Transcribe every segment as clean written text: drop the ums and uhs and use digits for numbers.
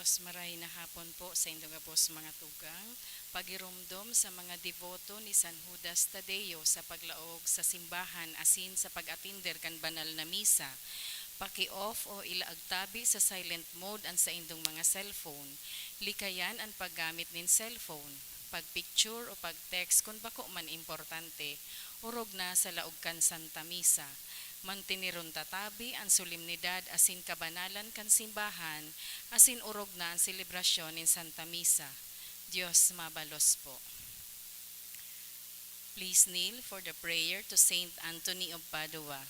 Diyos, maray na hapon po sa inyong gabos mga tugang, pagirumdom sa mga devoto ni San Judas Tadeo sa paglaog sa simbahan asin sa pag-atinder kan banal na misa. Paki-off o ilaagtabi sa silent mode ang sa indong mga cellphone. Likayan ang paggamit nin cellphone. Pag-picture o pag-text kung bako man importante, urog na sa laog kan Santa Misa. Mantiniron tatabi ang solemnidad asin kabanalan kan simbahan, asin urog na ang selebrasyon in Santa Misa. Diyos mabalos po. Please kneel for the prayer to Saint Anthony of Padua.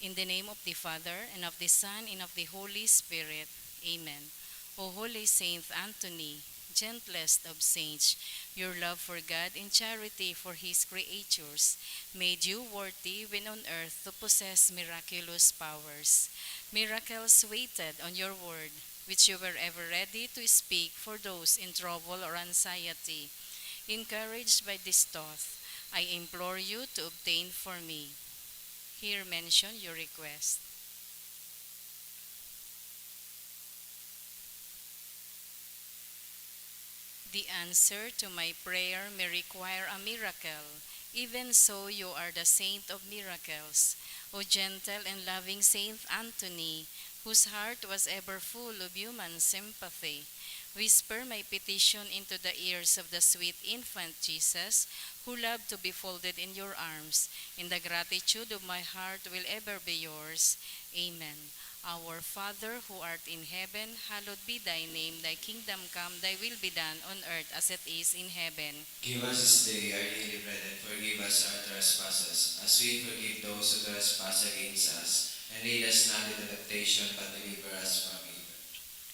In the name of the Father, and of the Son, and of the Holy Spirit. Amen. O Holy Saint Anthony, gentlest of saints, your love for God and charity for His creatures made you worthy when on earth to possess miraculous powers. Miracles waited on your word, which you were ever ready to speak for those in trouble or anxiety. Encouraged by this thought, I implore you to obtain for me. Here mention your request. The answer to my prayer may require a miracle. Even so, you are the saint of miracles. O gentle and loving Saint Anthony, whose heart was ever full of human sympathy, whisper my petition into the ears of the sweet infant Jesus, who loved to be folded in your arms, and the gratitude of my heart will ever be yours. Amen. Our Father, who art in heaven, hallowed be thy name. Thy kingdom come, thy will be done on earth as it is in heaven. Give us this day our daily bread, and forgive us our trespasses, as we forgive those who trespass against us. And lead us not into temptation, but deliver us from evil.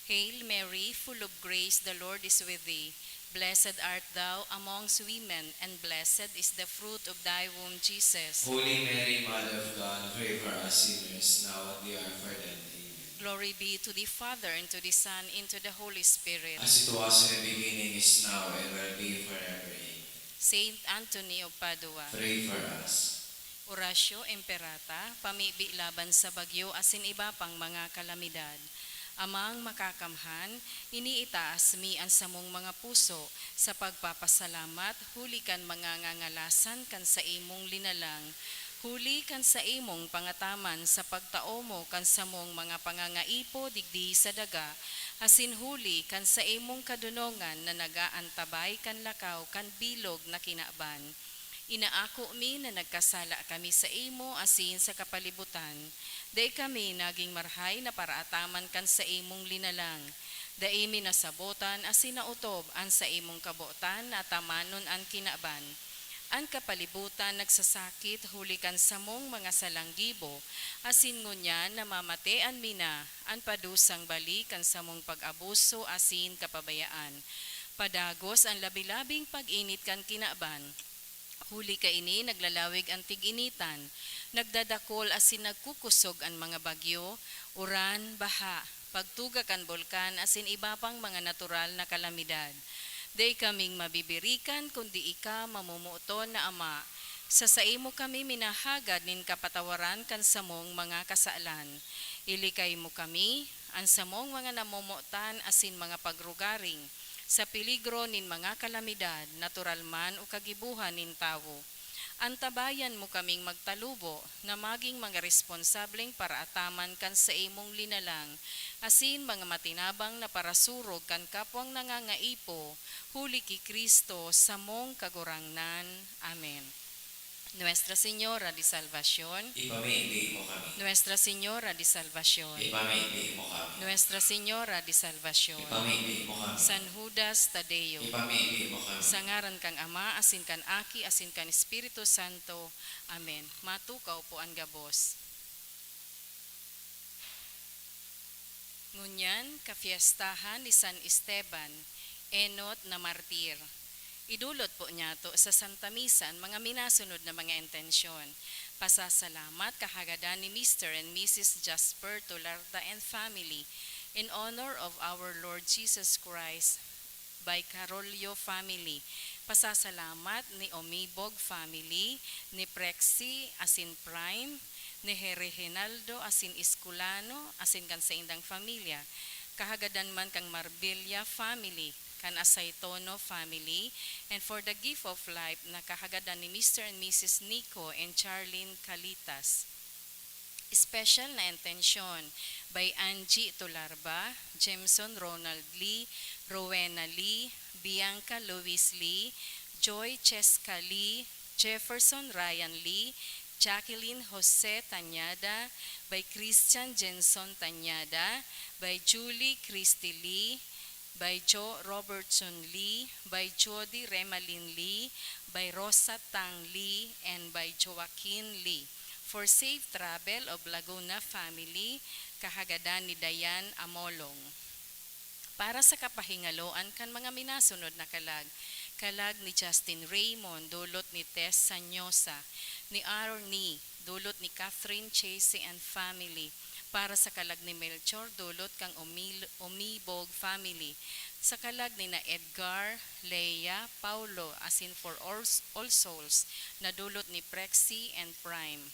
Hail Mary, full of grace, the Lord is with thee. Blessed art thou amongst women, and blessed is the fruit of thy womb, Jesus. Holy Mary, Mother of God, pray for us sinners, now at the hour of our death. Amen. Glory be to the Father, and to the Son, and to the Holy Spirit. As it was in the beginning, is now, and will be forever. Amen. Saint Anthony of Padua. Pray for us. Horacio Imperata, pamibi laban sa bagyo asin iba pang mga kalamidad. Amang makakamhan, iniitaas mi ang samong mga puso sa pagpapasalamat, huli kan mga ngangalasan kan sa imong linalang, huli kan sa imong pangataman sa pagtao mo kan samong mga pangangaipo digdi sa daga, asin huli kan sa imong kadunongan na nagaantabay kan lakaw kan bilog na kinaban. Inaako mi na nagkasala kami sa imo asin sa kapalibutan. Day kami naging marhay na paraataman kan sa imong linalang. Day mi nasabotan asin nautob an sa imong kabotan na tamanon an kinaban. An kapalibutan nagsasakit huli kan samong mga salanggibo, asin ngunyan namamatean mi na an padusang bali kan samong pag-abuso asin kapabayaan. Padagos ang labi-labing pag-init kan kinaban. Huli ka ini naglalawig ang tig-initan, nagdadakol asin nagkukusog ang mga bagyo, uran, baha, pagtuga kan bulkan asin iba pang mga natural na kalamidad. Day kaming mabibirikan kundi ika mamumuoton na Ama. Sa saimo kami minahagad nin kapatawaran kan samong mga kasalan. Ilikay mo kami, ang samong mga namumuotan asin mga pagrugaring, sa peligro nin mga kalamidad, natural man o kagibuhan nin tawo. Antabayan mo kaming magtalubo na maging mga responsableng paraataman kan sa imong linalang, asin mga matinabang na parasurog kan kapwang nangangaipo, huli ki Kristo sa mong kagurangnan. Amen. Nuestra Señora de Salvación, Ipamimigay mo kami. Nuestra Señora de Salvación, Ipamimigay mo kami. Nuestra Señora de Salvación, Ipamimigay mo kami. San Judas Tadeo, Ipamimigay mo kami. sa ngaran kang Ama, asin kan Aki, asin kan Espiritu Santo. Amen. Matukaw po ang gabos. Ngunyan, kafiestahan ni San Esteban, enot na martir. Idulot po niya to sa Santa Misa ang mga minasunod na mga intensyon. Pasasalamat kahagadan ni Mr. and Mrs. Jasper Tolarda and family in honor of our Lord Jesus Christ by Carolio family. Pasasalamat ni Omibog family, ni Prexy asin Prime, ni Reginaldo asin Esculano asin kan sa indang familia, kahagadan man kang Marbella family, kan Asaytono family, and for the gift of life na kahagadan ni Mr. and Mrs. Nico and Charlene Calitas. Special na intensyon by Angie Tularba, Jameson Ronald Lee, Rowena Lee, Bianca Louise Lee, Joy Cheska Lee, Jefferson Ryan Lee, Jacqueline Jose Tanyada, by Christian Jenson Tanyada, by Julie Christy Lee, by Joe Robertson Lee, by Jody Remalin Lee, by Rosa Tang Lee, and by Joaquin Lee. For safe travel of Laguna family, kahagadan ni Dayan Amolong. Para sa kapahingaloan kan mga minasunod na kalag, kalag ni Justin Raymond, dulot ni Tess Sanyosa, ni Arnie, dulot ni Catherine Chase and family, para sa kalag ni Melchor, dulot kang Umibog family, sa kalag ni na Edgar, Leia, Paulo, as in for all souls, na dulot ni Prexy and Prime.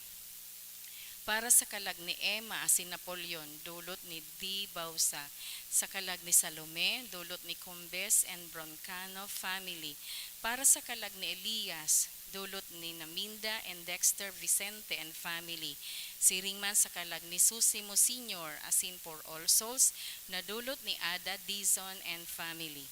Para sa kalag ni Emma asin Napoleon, dulot ni D. Bausa. Sa kalag ni Salome, dulot ni Combes and Broncano family. Para sa kalag ni Elias, dulot ni Naminda and Dexter Vicente and family. Siringman sa kalag ni Susimo Sr. asin for all souls, na dulot ni Ada Dizon and family.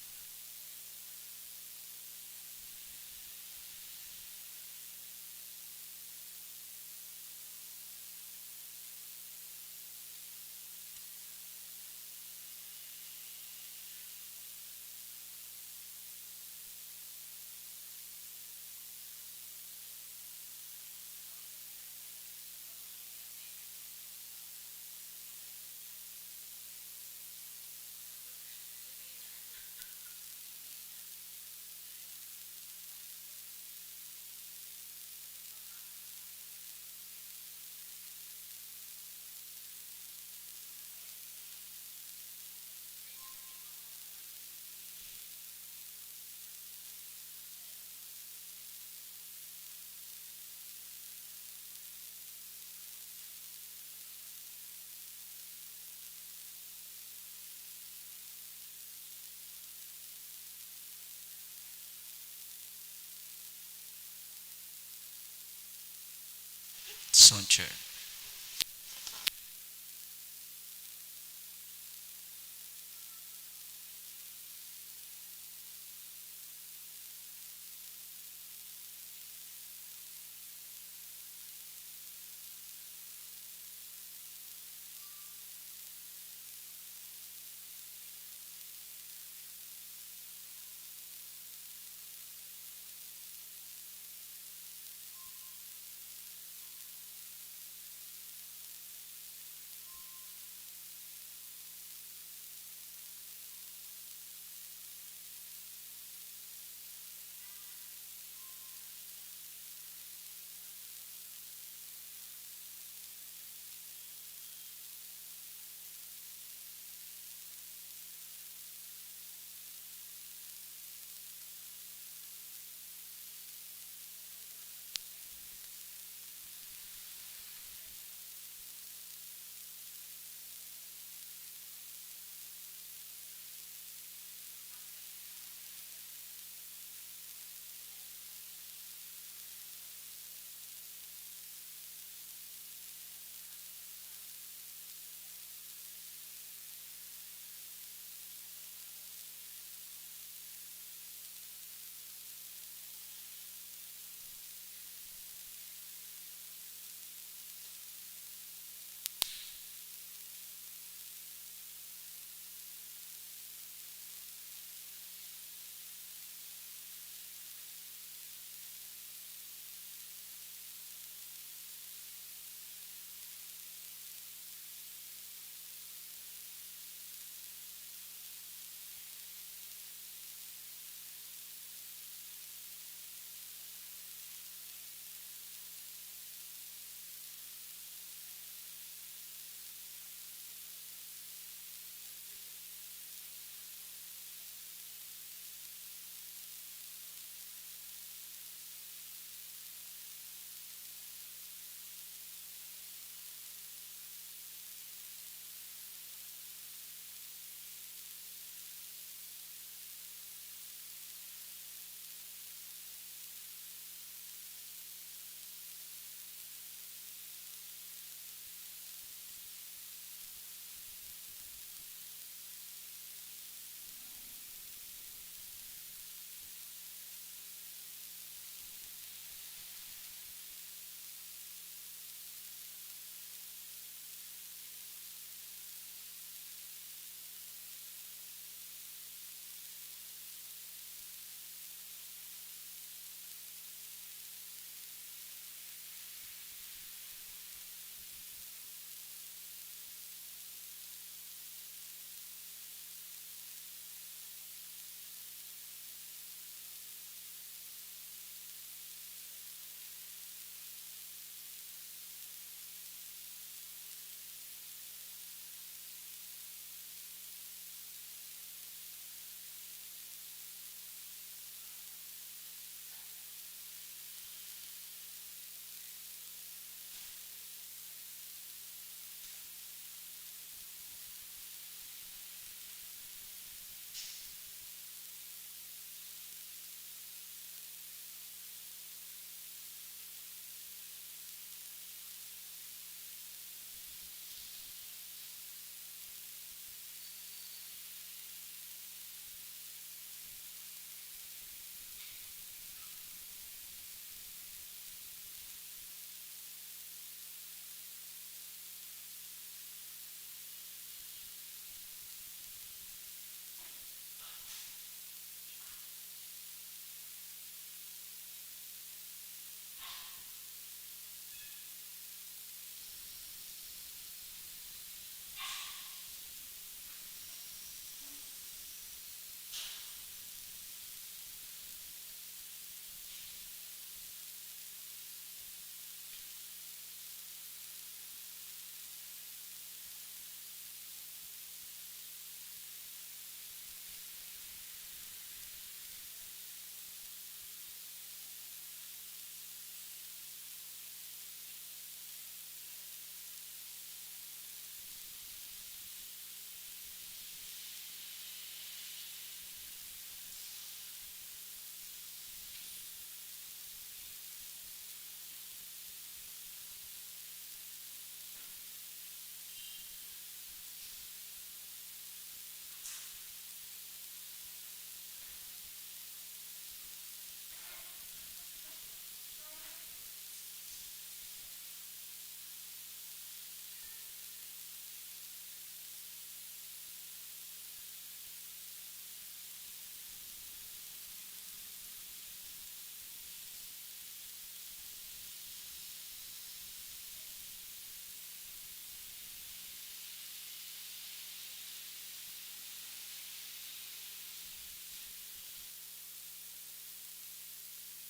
Soncher.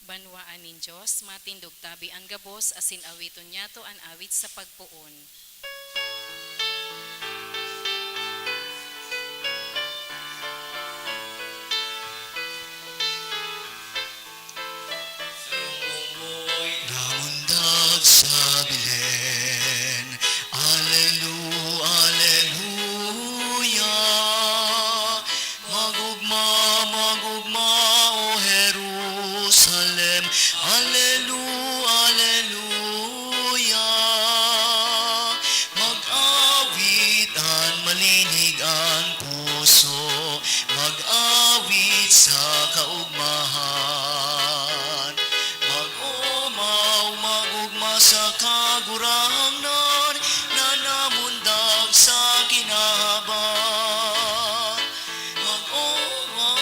Banwaan nin Diyos, matindog tabi ang gabos, asin awiton niya to an awit sa pagpuon. Namundag sa bilen, Alleluia. Magugma, magugma, O Jerusalem, Alleluia. Mag-awit ang malinig ang puso, mag-awit sa kaugmahan. Mag-umaw, magugma sa kagurangnan, na namundag sa kinahaban. Mag-umaw,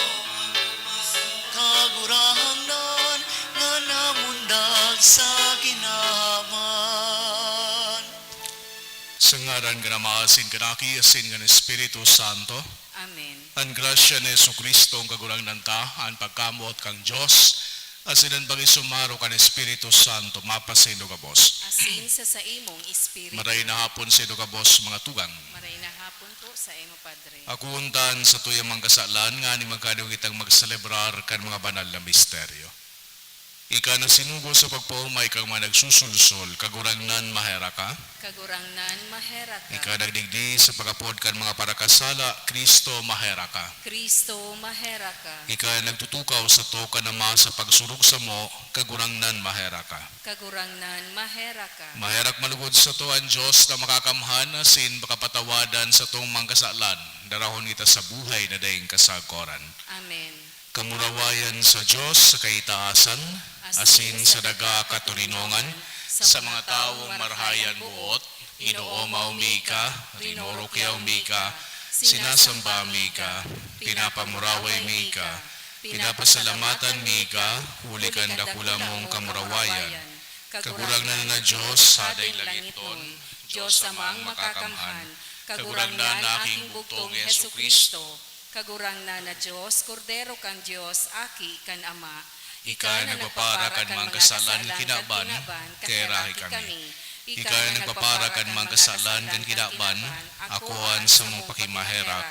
kagurangnan, na namundag sa kinahaban. Sa ngaran ka na maasin kanaki, asin ka ng Espiritu Santo, Amen. ang grasya ni Jesucristo ang kagurangnan ta, ang pagkamot kang Diyos, asin ang pangisumaro ka ng Espiritu Santo, mapasindo ka boss. Asin sa imong espiritu. Maray na hapon sa ka boss, mga tugang. Maray na hapon po sa imo Padre. Ako undan sa tuyang mga kasalan, nga ni magkadaw kitang magselebrar kan mga banal na misteryo. Ika na sinugo sa pagpaumay kang mga nagsusulsol, kagurangnan mahera ka. Kagurangnan mahera ka. Ika nagdigdi sa pagapod kan mga parakasala, Kristo mahera ka. Kristo mahera ka. Ika nagtutukaw sa to ka nama sa pagsurok sa mo, kagurangnan mahera ka. Kagurangnan mahera ka. Maherak malugod sa to ang Diyos na makakamhan asin makapatawadan sa tong mga kasalan, darahon kita sa buhay na daing kasagoran. Amen. Kamurawayan sa Diyos sa kaitaasan, asin sa daga katulinongan, sa mga taong marhayan buot, inoomaw mi ka, rinorokyaw mi ka, sinasamba mi ka, pinapamuraway mi ka, pinapasalamatan mi ka, hulikan dakula mong kamurawayan. Kagurangnan na Diyos sa day langiton, Diyos amang makakamhan, kagurangnan na aking bugtong Yesu Kristo, kagurangnan na Diyos, Kordero kang Diyos, aki kan Ama. Ika nagpapara kan mga kasalan kinaban, kay rahi kami. Ika nagpapara kan mga kasalan kan kinaban, akuan sa mong pakimaherak.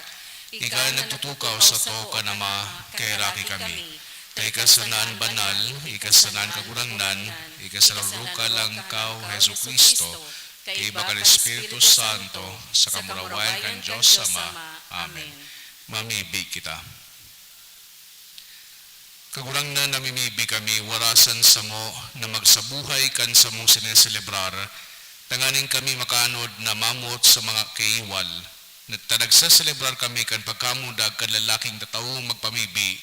Ika nagtutukaw sa to kanama, kay rahi kami. Kay kasanan banal, ikasanan kagurangnan, ikasaluruka lang kau Jesu Kristo, kay bakal Espiritu Santo, sa kamurawayan kan Diyos Ama. Amen. Mamibig kita. Kagurangnan namimibig kami, warasan sa mo, na magsabuhay kan sa mong sineselebrar, tanganing kami makanod na mamot sa mga kaiwal, nagtanagsaselebrar kami kan pagkamundag kan lalaking tataong magpamibi,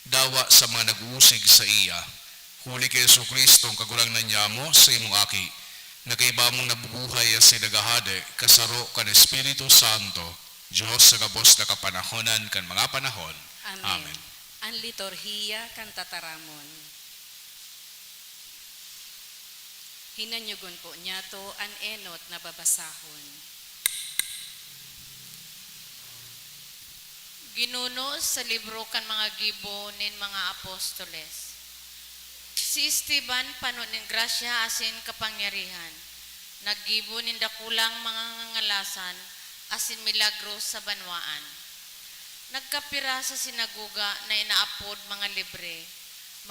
dawa sa mga nag-uusig sa iya. Huli kay Yesu Kristo ang kagurangnan niya mo sa imong aki, na kaiba mong nabubuhay sa nagahade, kasaro kan Espiritu Santo, Diyos sa kabos na kapanahonan kan mga panahon. Amen. Ang liturhiya kan tataramon. Hinanyugon po niya to an enot na babasahon. Ginuno sa libro kan mga gibo nin mga apostoles. Si Esteban pano nin grasya asin kapangyarihan. Naggibo nin dakulang mga ngalasan asin milagros sa banwaan. Nagkapira sa sinaguga na inaapod mga libre,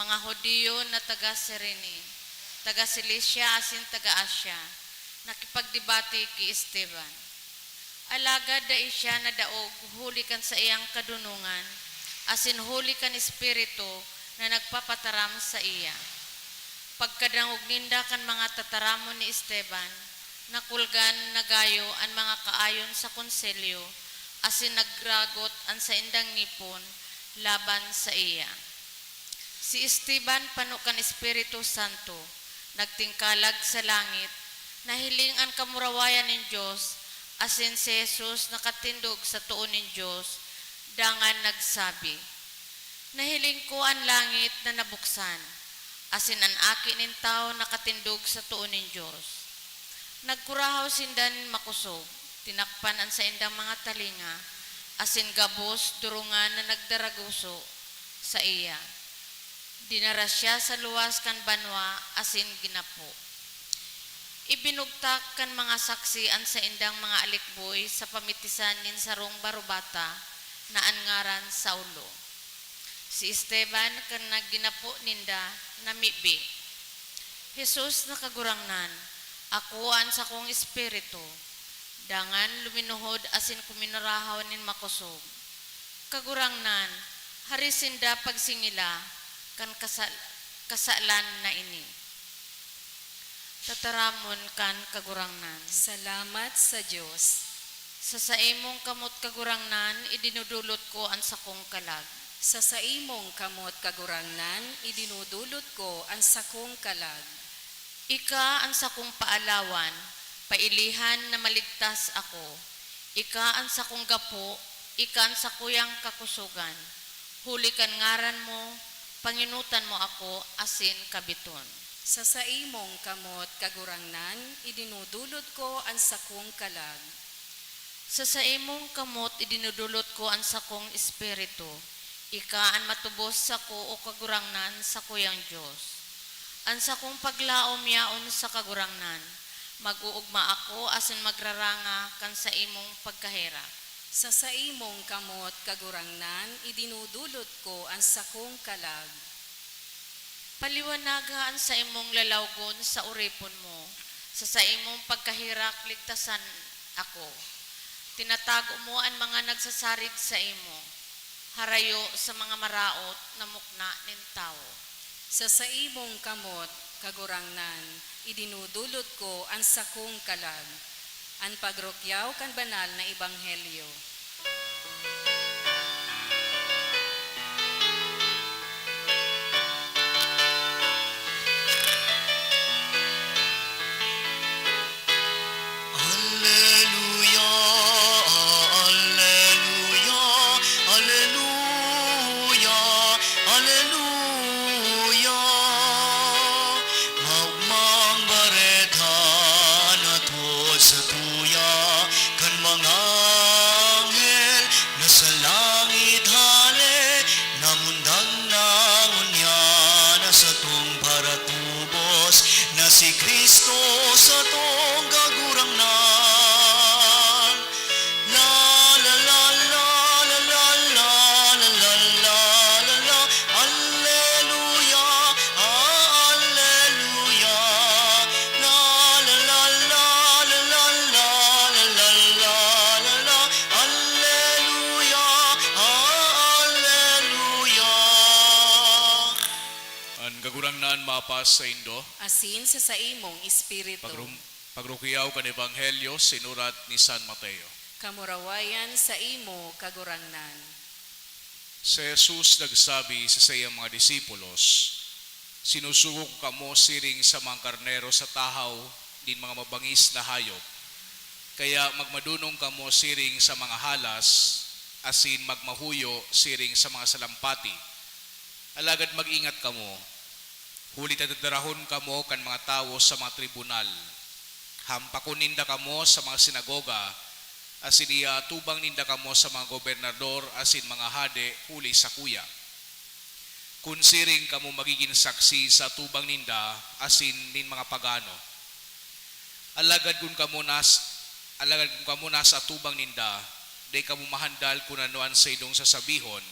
mga Hudiyo na taga Sirene, taga Cilicia asin taga Asya, nakipagdebate ki Esteban. Alagad da isya na daog huli kan sa iyang kadunungan, asin huli kan espiritu na nagpapataram sa iya. Pagkadangog ninda kan mga tataramon ni Esteban, nakulgan nagayo ang mga kaayon sa konselyo, asin nagragot ang sa indang nipon laban sa iya. Si Esteban panukan Espiritu Santo, nagtingkalag sa langit, nahiling ang kamurawayan ng Diyos, asin si Jesus nakatindog sa tuon ng Diyos, dangan nagsabi, nahiling ko ang langit na nabuksan, asin ang aki nin tao nakatindog sa tuon ng Diyos. Nagkurahaw sindan makusog, tinakpan ang sa indang mga talinga, asin gabos durungan na nagdaraguso sa iya. Dinara siya sa luwas kan banwa asin ginapo. Ibinugtak kan mga saksian sa indang mga alikboy sa pamitisan nin sarong barubata na angaran Saulo. Si Esteban kan nagginapo ninda namibi. Jesus nakagurangnan, akuan sa kong espiritu. Dangan luminuhod asin kuminarahaw nin makusog. Kagurangnan, harisinda pagsingila kan kasalan na ini. Tataramon kan kagurangnan. Salamat sa Diyos. Sa saimong kamot kagurangnan, idinudulot ko ang sakong kalag. Sa saimong kamot kagurangnan, idinudulot ko ang sakong kalag. Ika ang sakong paalawan, pailihan na maligtas ako. Ika ang sakong gapo, ika ang sakuyang kakusugan. Huli kan ngaran mo, panginutan mo ako asin kabiton. Sa saimong kamot kagurangnan, idinudulot ko ang sakong kalag. Sa saimong kamot, idinudulot ko ang sakong espiritu. Ika ang matubos sa ko o kagurangnan sa kuyang Diyos. Ang sakong paglaom yaon sa kagurangnan, mag-uugma ako asin magraranga kan sa imong pagkahera. Sa saimong kamot kagurangnan, idinudulot ko ang sakong kalag. Paliwanagaan sa imong lalawgon sa uripon mo, sa imong pagkahirak ligtasan ako. Tinatago mo ang mga nagsasarig sa imo, harayo sa mga maraot na mukna nin tao. Sa saimong kamot kagurangnan, idinudulot ko ang sakong kalag. Ang pagrukyaw kan banal na ebanghelyo. Alleluia, alleluia, alleluia, alleluia. Maugmang barethan atod sa tuya kan mga anghel na sa langit hale namundang nangunya na sa tong paratubos na si Kristo sa tong kagurangnan. La la la la la la la la la la la la. Alleluia, alleluia. La la la la la la la la la la la la. Alleluia, alleluia. Ang kagurangnan mapas sa Indo, Asin sa saimong espiritu. pagrukiyaw kan Ebanghelyo sinurat ni San Mateo. Kamurawayan sa imo kagurangnan. Si Jesus nagsabi sa sayang mga disipulos, sinusugo ko kamo siring sa mga karnero sa tahaw, din mga mabangis na hayop. Kaya magmadunong kamo siring sa mga halas, asin magmahuyo siring sa mga salampati. Alagad mag-ingat kamo, huli tatadarahon kamo kan mga tao sa mga tribunal. Hampakon ninda kamo sa mga sinagoga, asin tubang ninda kamo sa mga gobernador asin mga hade huli sa kuya. Kung siring kamo magiging saksi sa tubang ninda asin nin mga pagano. Alagad kung kamo nasa tubang ninda, day kamo mahandal kung anuan sa idong sasabihon,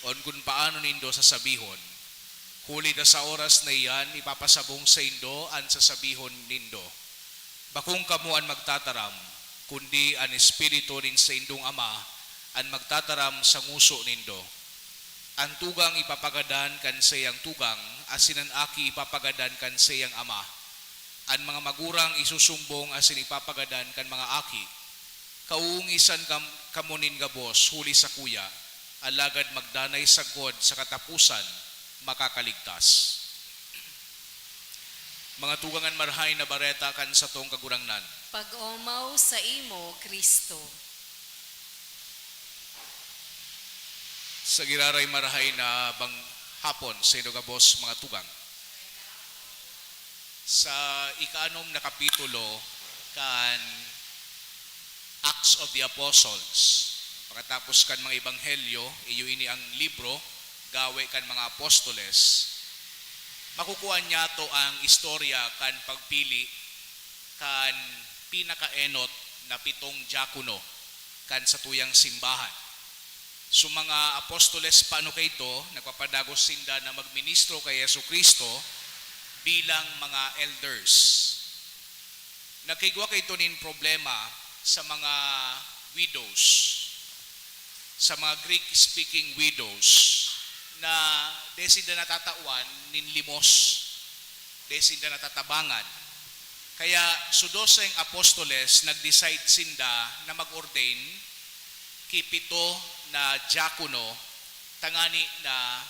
o kung paano nindo sasabihon. Huli na sa oras na iyan, ipapasabong sa indo ang sasabihon nindo. Bakung kamo ang magtataram, kundi ang espiritu rin sa indong ama, ang magtataram sa nguso nindo. Ang tugang ipapagadan kan sayang tugang, asin ang aki ipapagadan kan sayang ama. Ang mga magurang isusumbong asin ipapagadan kan mga aki. Kauungisan kamunin gabos huli sa kuya, alagad magdanay sa God sa katapusan, makakaligtas. Mga tugangan marhay na bareta kan sa tong kagurangnan. Pag-omaw sa imo, Kristo. Sa giraray marahay na bang hapon sa inugabos mga tugang. Sa ika-anom na kapitulo kan Acts of the Apostles, pagkatapos kan mga ebanghelyo, iyo ini ang libro gawe kan mga apostoles. makukuha niya to ang istorya kan pagpili kan pinakaenot na 7 diakono kan sa tuyang simbahan. So mga apostoles paano kay ito, nagpapadagos sinda na magministro kay Yesu Kristo bilang mga elders. Nagkaigwa kay ito nin problema sa mga widows, sa mga Greek-speaking widows na desinda natatawan nin limos, desinda natatabangan. Kaya sudoseng apostoles nag-decide sinda na mag-ordain kipito na diakono tangani na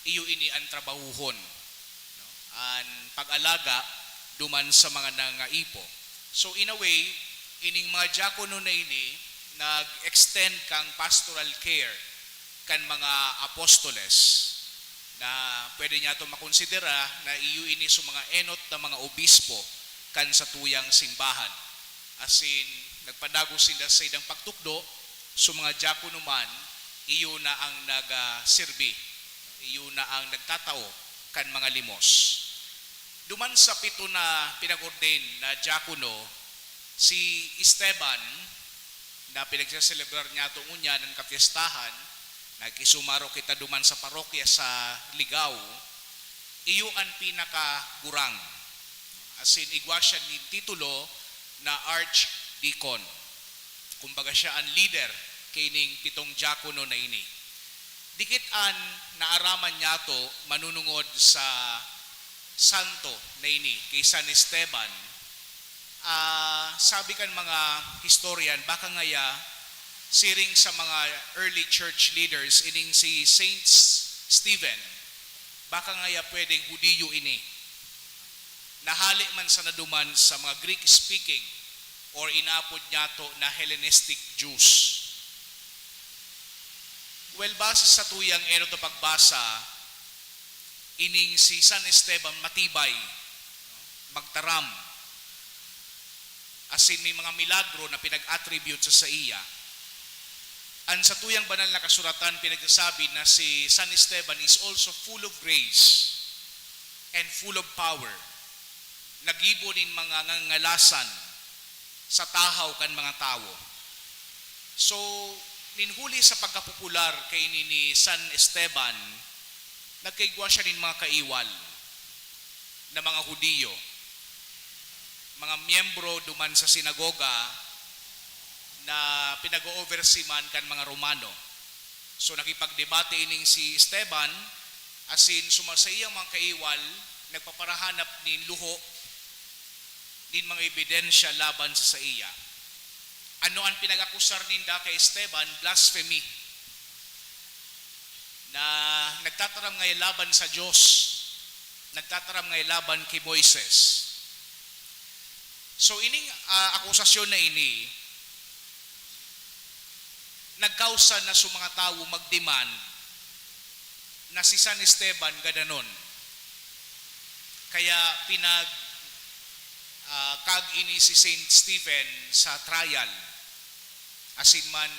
iyo ini ang trabahuhon. Ang pag-alaga duman sa mga nangaipo. So in a way, ining mga diakono na ini nag-extend kang pastoral care kan mga apostoles na pwede niya ito makonsidera na iyo ini sa mga enot na mga obispo kan sa tuyang simbahan. As in, nagpadagos sila sa idang pagtukdo, so mga diakono man, iyo na ang nag-sirbi, iyo na ang nagtatao kan mga limos. Duman sa 7 na pinag-ordain na diakono, si Esteban, na pinagsaselebrar niya ito unya ng kapiestahan, nagkisumaro kita duman sa parokya sa Ligao, iyo ang pinakagurang. As in, igwa siya ni titulo na archdeacon. Kumbaga siya ang leader kining 7 diakono na ini. Dikit an naaraman niya to manunungod sa santo na ini kay San Esteban. Sabi kan mga historian, baka ngaya siring sa mga early church leaders ining si Saint Stephen, baka ngaya pwedeng Hudiyo ini. Nahali man sa naduman sa mga Greek-speaking or inapod niya to na Hellenistic Jews. Well, base sa tuyang enot na pagbasa, ining si San Esteban matibay, magtaram, as in may mga milagro na pinag-attribute sa iya. Ang sa tuyang banal na kasuratan pinagsasabi na si San Esteban is also full of grace and full of power. Nagibo nin mga ngangalasan sa tahaw kan mga tao. So, ninhuli sa pagkapopular kay ni San Esteban, nagkaigwa siya nin mga kaiwal na mga Hudiyo, mga miyembro duman sa sinagoga na pinag-oversee man kan mga Romano. So nakipagdebate ining si Esteban, asin sumasayang mga kaiwal, nagpaparahanap nin luho, din mga ebidensya laban sa iya. Ano ang pinag-akusar ninda kay Esteban? Blasphemy. Na nagtataram ngay laban sa Diyos. Nagtataram ngay laban kay Moises. So ining akusasyon na ini, nagkausa na sa mga tao magdemand na si San Esteban gadanon. Kaya kag ini si Saint Stephen sa trial. Asin man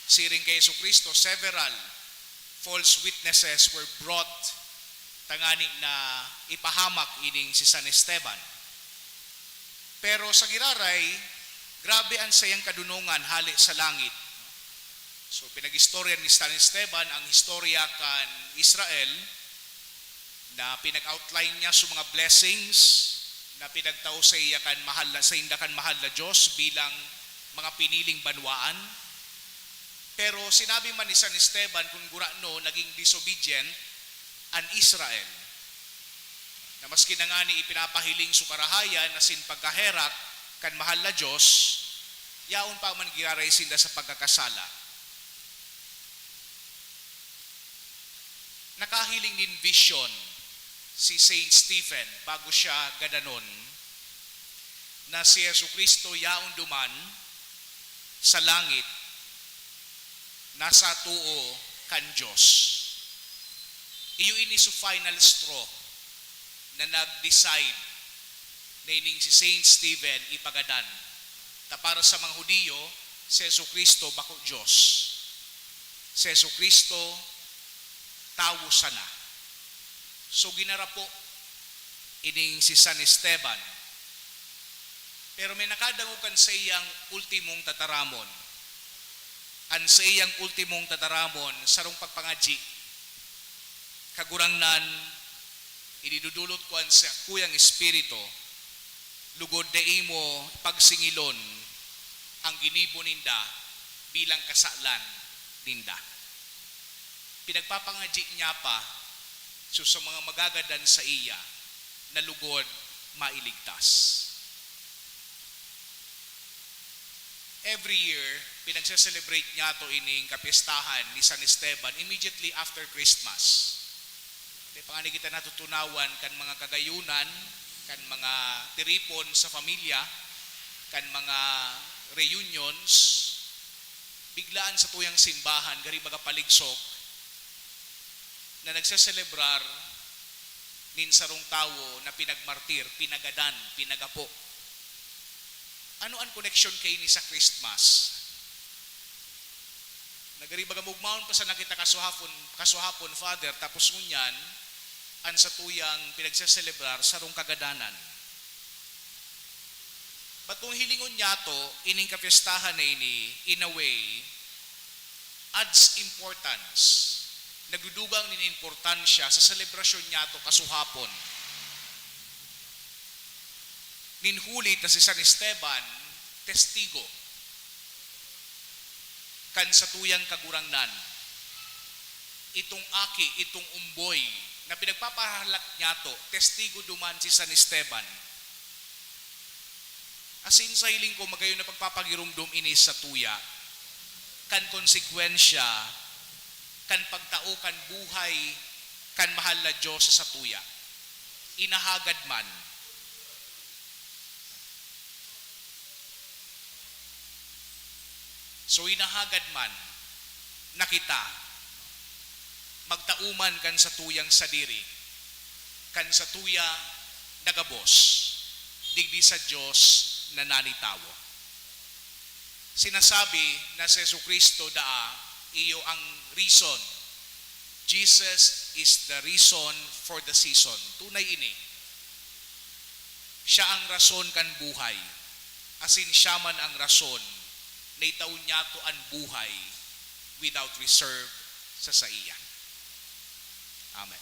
siring kay Yesu Kristo, several false witnesses were brought tangani na ipahamak ining si San Esteban. Pero sa giraray, grabe ang sayang kadunungan hali sa langit. So pinag-istorya ni San Esteban ang historya kan Israel na pinag-outline niya sa mga blessings na pinagtao sa iya kan mahal sa indakan mahal na Diyos bilang mga piniling banwaan. Pero sinabi man ni San Esteban kung gurano naging disobedient ang Israel. Na maski na nga ni ipinapahiling sukarahayan na sin pagkaherak kan mahal na Diyos, yaon pa man giraray sinda sa pagkakasala. Nakahiling din vision si Saint Stephen bago siya gadanon na si Yesu Kristo yaon duman sa langit nasa tuo kan Diyos. Iyo ini su final straw na nag-decide na ining si Saint Stephen ipagadan. Ta para sa mga Hudiyo, si Yesu Kristo bako Diyos. Si Yesu Kristo tawo sana. So ginarapo ining si San Esteban. Pero may nakadangukan sa iyang ultimong tataramon. An sa iyang ultimong tataramon, sarong pagpangadji. Kagurangnan, ididudulot ko an sa kuyang espiritu, lugod na imo pagsingilon ang ginibo ninda bilang kasalan ninda. Pinagpapangadji niya pa so sa mga magagadan sa iya na lugod mailigtas. Every year, pinagse-celebrate niya to ining kapistahan ni San Esteban immediately after Christmas. Pangani kita natutunawan kan mga kagayunan, kan mga tiripon sa pamilya, kan mga reunions, biglaan sa tuyang simbahan, gari baga paligsok, na nagseselebrar nin sarong tawo na pinagmartir, pinagadan, pinagapo. Ano ang connection kay ni sa Christmas? Nagaribaga mugmaon pa sa nakita kasuhapon, Father, tapos ngunyan, an sa tuyang pinagseselebrar sarong kagadanan. But kung hilingon niya to, ining kapistahan na ini, in a way, adds importance. Nagdudugang nin importansya sa selebrasyon niya to kasuhapon. Ninhulit na si San Esteban, testigo kan sa tuyang kagurangnan. Itong aki, itong umboy, na pinagpapahalat niya to, testigo duman si San Esteban. Asin sa hiling ko, magayon na pagpapagirumdum ini sa tuya, kan konsekwensya, kan pagtao, kan buhay, kan mahal na Diyos sa tuya. Inahagad man, so inahagad man na kita magtauman kan sa tuyang sadiri, kan sa tuya nagabos, digdi sa Diyos na nanitawo. Sinasabi na si Jesucristo daa, iyo ang reason. Jesus is the reason for the season. Tunay ini. Siya ang rason kan buhay. Asin siya man ang rason na itaon niya to ang buhay without reserve sa iya. Amen.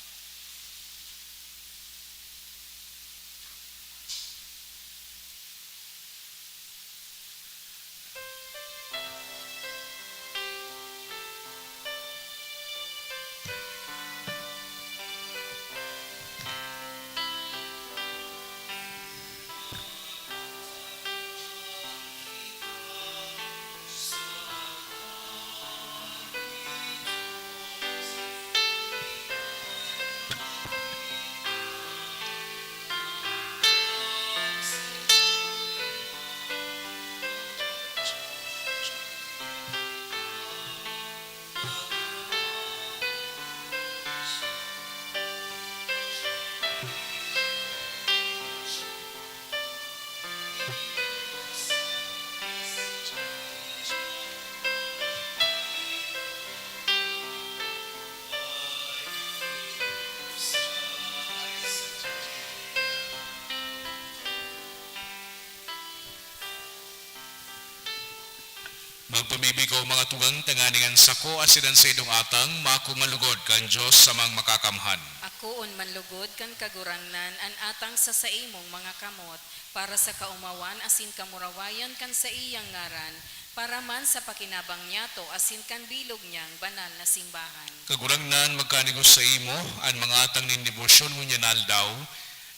Magpamibig ko mga tugang tanganingan sako asidan sa idong atang mako malugod kan Diyos sa mga makakamhan. Akoon manlugod kan kagurangnan an atang sa saimong mga kamot para sa kaumawan asin kamurawayan kan sa iyang ngaran para man sa pakinabang niya to asin kan bilog niyang banal na simbahan. Kagurangnan magkanigos sa imo an mga atang nin debosyon ngunyan aldaw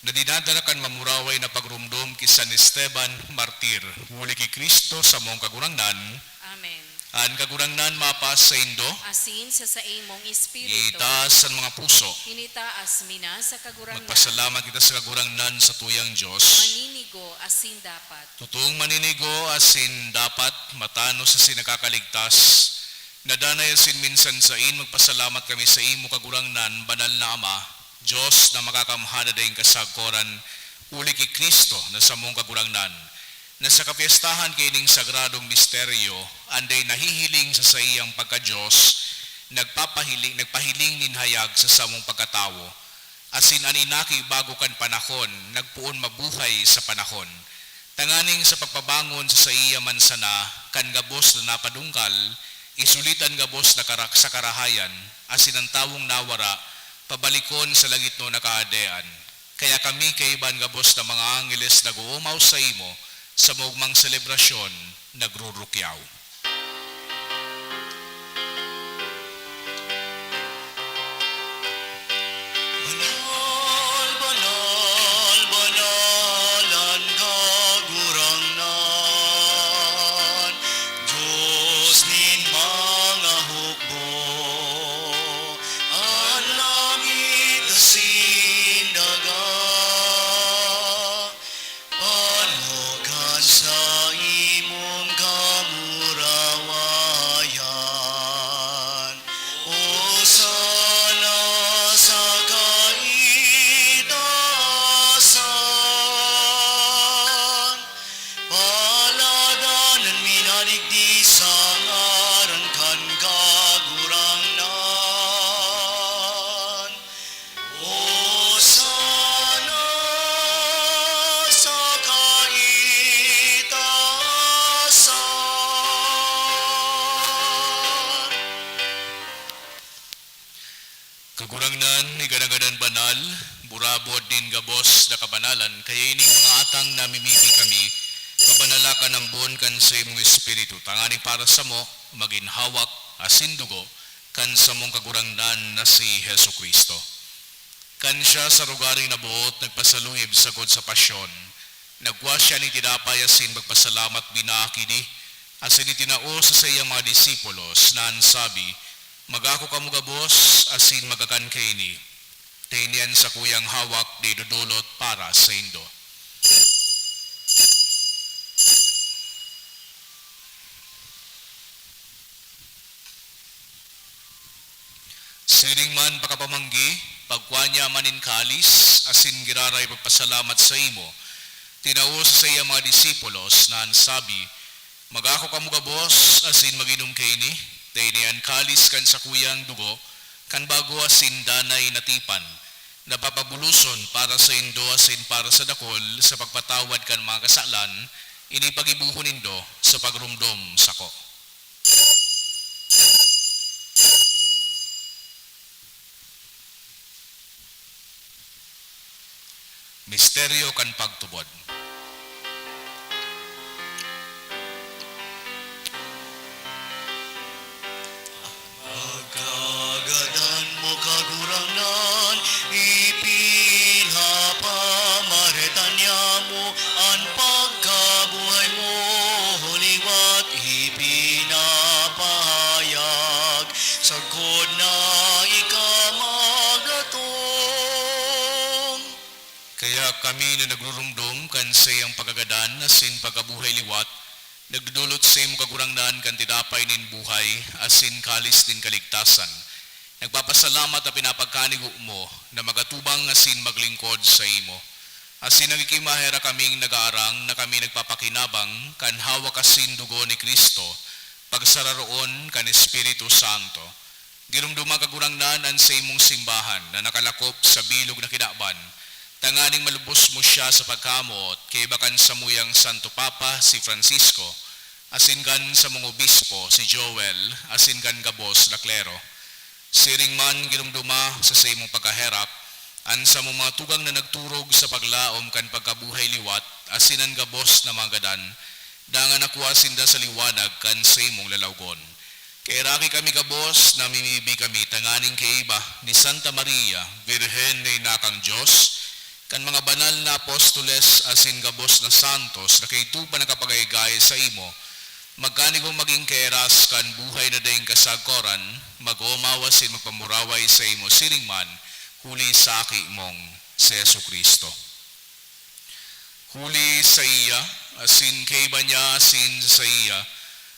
na dinadala kan mamuraway na pagrumdum ki San Esteban Martir. Huli ki Kristo sa mong kagurangnan. Amen. An kagurangnan mapas sa indo. Asin sa saimong espiritu. Itaas ang mga puso. Initaas mina sa kagurangnan. Magpasalamat kita sa kagurangnan sa tuyang Diyos. Maninigo asin dapat. Totoong maninigo asin dapat matano sa sinakakaligtas. Nadanay asin minsan sa magpasalamat kami sa imo kagurangnan, banal na Ama, Diyos na makakamhana dayong kasagkoran, uli ki Kristo na sa mong kagurangnan, na sa kapiestahan kining sagradong misteryo, anday nahihiling sa iyang pagka-Diyos, nagpahiling ninhayag sa samong pagkatawo, asin aninaki bago kan panahon, nagpuon mabuhay sa panahon. Tanganing sa pagpabangon sa iya mansana, kan gabos na napadungkal, isulitan gabos na sa karahayan, asin ang tawong nawara, pabalikon sa langit no nakaadean. Kaya kami kaiban gabos na mga angeles nag-uumaw sa imo, sa mugmang selebrasyon, nagrurukyaw. Banal, banal, banalan kagurangnan, Diyos nin mga hukbo, ang langit asin daga, panogan sa imong kamurawayan. O sana sa kaitaasan, paladanan minaligdi sa ngaran kan kagurangnan. O sana sa kaitaasan. Kagurangnan ni ganagadan banal, burabod din gabos na kabanalan, kaya ining mga atang namimili kami, kabanalakan ng buon kan sa imong espiritu, tanganing para sa mo, maginhawak, asin dugo, kan sa mong kagurangnan na si Hesu Kristo. Kan siya sa rugaring nabuot, nagpasaluyib sagod sa pasyon, nagwa siya ni tinapay asin magpasalamat binakini, asin itinao sa iyang mga disipulos na ansabi, magako kamo gabos asin magakan kaini. Tainian sa kuyang hawak di dudulot para sa indo. Siring man pakapamanggi, pagkwanya manin kalis, asin giraray pagpasalamat sa imo. Tinao sa iyang mga disipulos na ansabi, magako kamo gabos asin maginom kaini. Tainian kalis kan sa kuyang dugo, kan bago asin danay natipan, napapabuluson para sa indo asin para sa dakol, sa pagpatawad kan mga kasalan, inipagibuhon indo sa pagrumdom sako. Misteryo kan pagtubod. Pagkagadan mo kagurangnan, ipinapamaretan niya mo ang pagkabuhay mo, huliwat ipinapahayag, sagod na ikamagdatong. Kaya kami na nagrurumdum kan sa iyang pagagadan asin pagkabuhay liwat, nagdudulot sa imo kagurangnan kan tidapay nin buhay, asin kalis din kaligtasan. Nagpapasalamat na pinapagkanigo mo na magatubang asin maglingkod sa imo. Asin nagikimahera kaming nag-aarang na kami nagpapakinabang kan hawak asin dugo ni Kristo, pagsararoon kan Espiritu Santo. Girumdumang kagurangnan an sa imong simbahan na nakalakop sa bilog na kinaban, tanganing malubos mo siya sa pagkamot kay bakan sa muyang Santo Papa si Francisco, asin kan sa mga obispo si Joel, asin kan gabos na klero. Siring man ginumduma sa imong pagkaherap, an sa mga tugang na nagturog sa paglaom kan pagkabuhay liwat, asin ang gabos na magadan, dangan nakuha sinda sa liwanag kan sa imong lalawgon. Kay raki kami gabos, namimibi kami tanganing kay iba ni Santa Maria, Virhen na inakang Diyos, kan mga banal na apostoles asin gabos na santos na kay tupa nakapagaygay sa imo, magkanigong maging keras kan buhay na daing kasagkoran, mag-umawasin magpamuraway sa imo siringman, huli sa aki mong si Yesu Kristo. Huli sa iya, asin kay ba niya asin sa iya,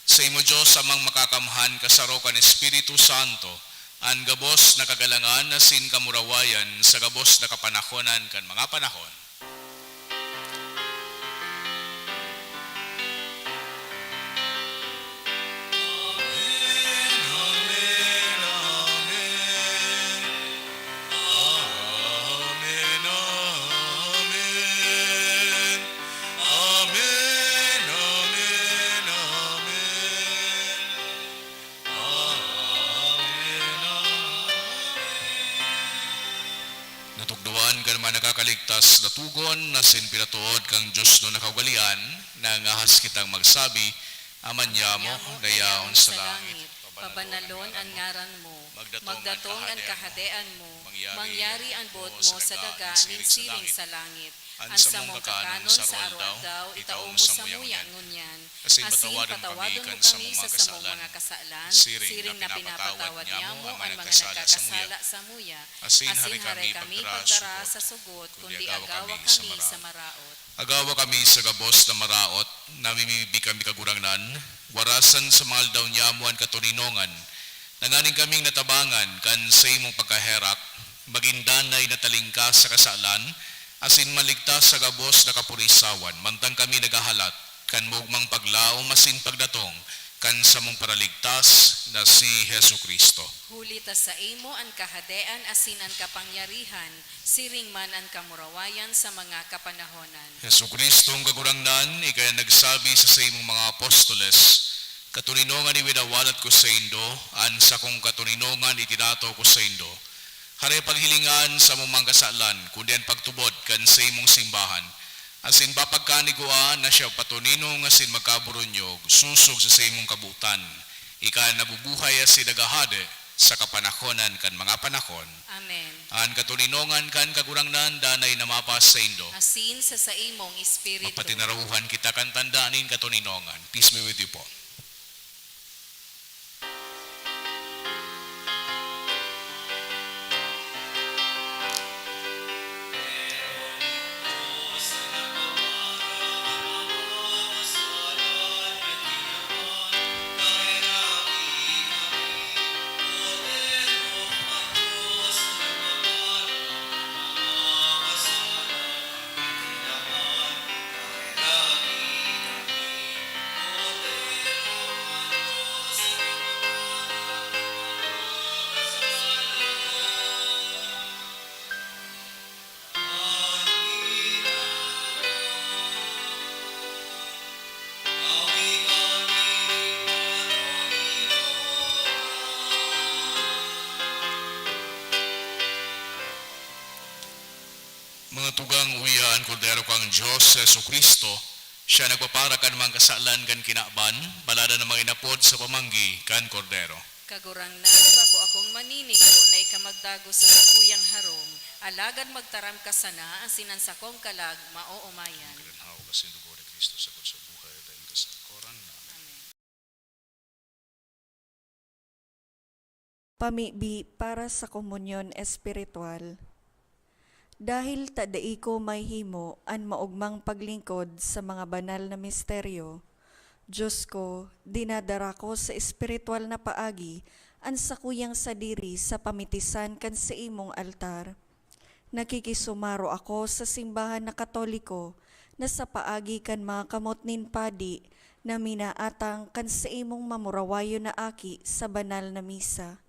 sa imo Diyos amang makakamhan kasaro kan Espiritu Santo, an gabos na kagalangan asin kamurawayan sa gabos na kapanahonan kan mga panahon. Amen, amen, amen. kas datugon na sinpiratuod kang Diyos no nakawalian na ngahas kitang magsabi aman mo dayaon sa langit. Pabanalon ang ngaran mo, magdatong ang kahadean mo, mangyari ang buot mo sa daga ning siring sa langit. Ang sa mong kakanon sa araw-daw, itao mo sa muya ngunyan. Asin patawadon mo kami sa samong mga kasalan, siring na pinapatawad niya mo ang mga nagkakasala sa muya. Asin hari kami pagdara sa sugot, kundi agawa kami sa maraot. Agawa kami sa gabos na maraot, namimibi kami kagurangnan, warasan sa mga aldaw niyamuan katuninongan, nanganing kaming natabangan kan sa imong pagkaherak, magindanay na talingkas sa kasalan, asin maligtas sa gabos na kapurisawan, mantang kami nagahalat, kan mugmang paglao masin pagdatong, kan sa mong paraligtas na si Hesu Kristo. Hulita sa imo ang kahadean asin ang kapangyarihan, siring man ang kamurawayan sa mga kapanahonan. Hesu Kristo ang kagurangnan, ikaya nagsabi sa imong mga apostoles, katuninongan iwinawalat ko sa indo, an sa kong katuninongan itinato ko sa indo. Hare paghilingan sa mong mga kasalan, kundi ang pagtubod kan sa imong simbahan. Asin papagkaniguan na siya patuninong asin magkaburunyog, susog sa imong kabutan. Ika nabubuhay asin nagahade sa kapanahonan kan mga panahon. Amen. An katuninongan kan kagurangnan danay namapas sa indo. Asin sa imong espiritu. Magpatinarahuhan kita kan tandaanin katuninongan. Peace be with you po. Mga tugang uwian, kordero kang Diyos, Yesu Kristo, siya nagpapara kan mga kasalan kan kinaban, balada na mga inapod sa pamanggi kan kordero. Kagurang na bako akong maninigo na ikamagdago sa kakuyang harong, alagad magtaram ka sana ang sinansakong kalag maoomayan. Kiranhaw kasi dugo ni Kristo sa buhay at ang kasakoran na. Pamibi para sa komunyon espiritual. Dahil tadai ko may himo an maugmang paglingkod sa mga banal na misteryo, Diyos ko, dinadara ko sa espiritual na paagi an sakuyang sadiri sa pamitisan kan sa imong altar. Nakikisumaro ako sa simbahan na Katoliko na sa paagi kan mga kamotnin padi na minaatang kan sa imong mamurawayo na aki sa banal na misa.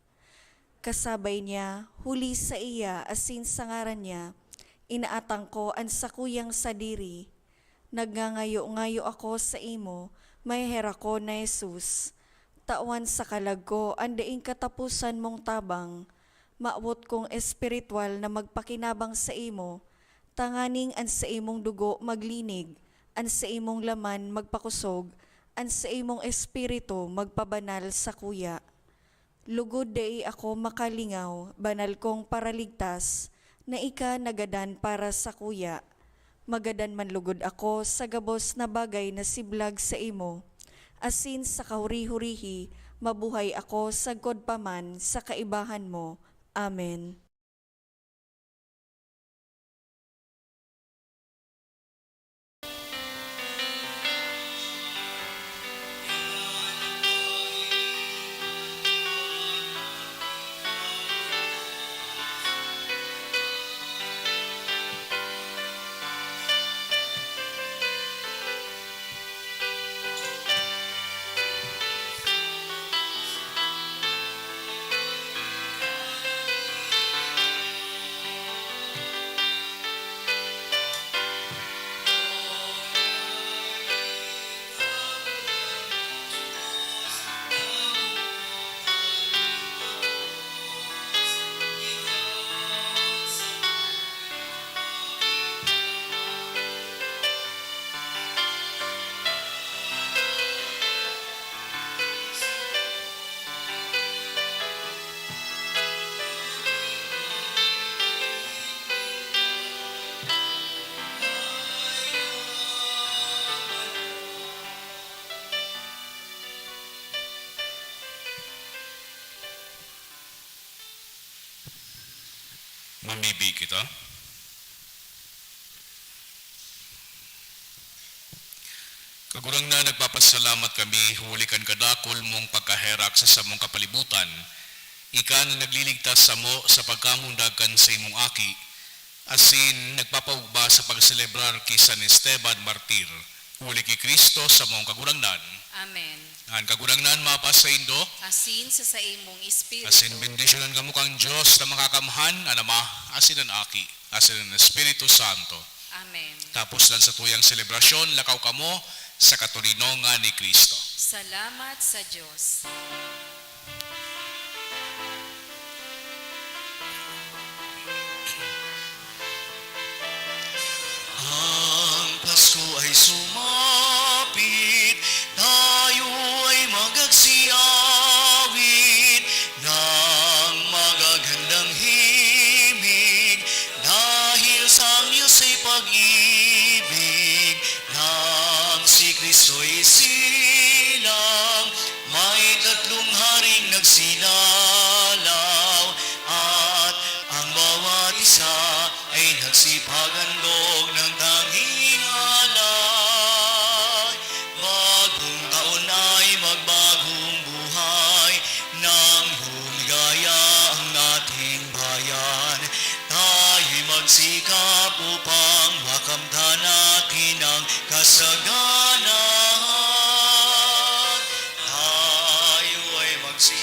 Kasabay niya, huli sa iya asin sa ngaran niya, inaatang ko ang sakuyang sadiri. Nagngangayo-ngayo ako sa imo, may hera ko na Jesus. Tawan sa kalag ko, andaing katapusan mong tabang. Maawot kong espiritual na magpakinabang sa imo, tanganing an sa imong dugo maglinig, an sa imong laman magpakusog, an sa imong espiritu magpabanal sa kuya. Lugod dai ako makalingaw, banal kong paraligtas, na ika nagadan para sa kuya. Magadan man lugod ako sa gabos na bagay na siblag sa imo. Asin sa kahuri-hurihi, mabuhay ako sa godpaman sa kaibahan mo. Amen. Pamibig kita. Kagurang na nagpapasalamat kami, hulikan kadakol mong pagkaherak sa samong kapalibutan. Ika na nagliligtas sa mo sa pagkamundagan sa imong aki, asin nagpapaugba sa pagselebrar kay San Esteban Martir. Huli kay Kristo sa mong kagurangnan. Amen. Ang kagurangnan mapas sa indo, Asin sa imong espiritu. asin bendisyonan kamo kang Diyos na makakamhan, anama, asin ang aki, asin ang Espiritu Santo. Amen. Tapos lang sa tuyang selebrasyon, lakaw kamo sa katulinongan ni Kristo. Salamat sa Diyos. Ang Pasko ay sumapit, tayo ay magagsiawit ng magagandang himig, dahil sa Diyos ay pag-ibig, nang si Kristo'y silang, may tatlong haring nagsilalaw, at ang bawat isa ay nagsipagandog ng tanging alay. Bagong taon ay magbagong buhay, nang lumigaya ang ating bayan. Tayo'y magsikap upang makamtan natin ang kasaganan. Tayo ay magsiawit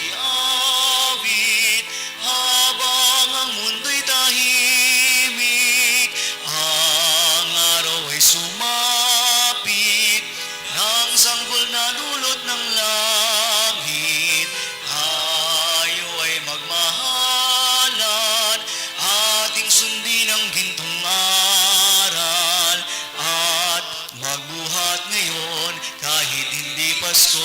habang ang mundo'y tahimik. Ang araw ay sumapit, nang sanggol na dulot ng langit. Tayo ay magmahalan, ating sundin ang gintong aral, at magbuhat ngayon kahit hindi Pasko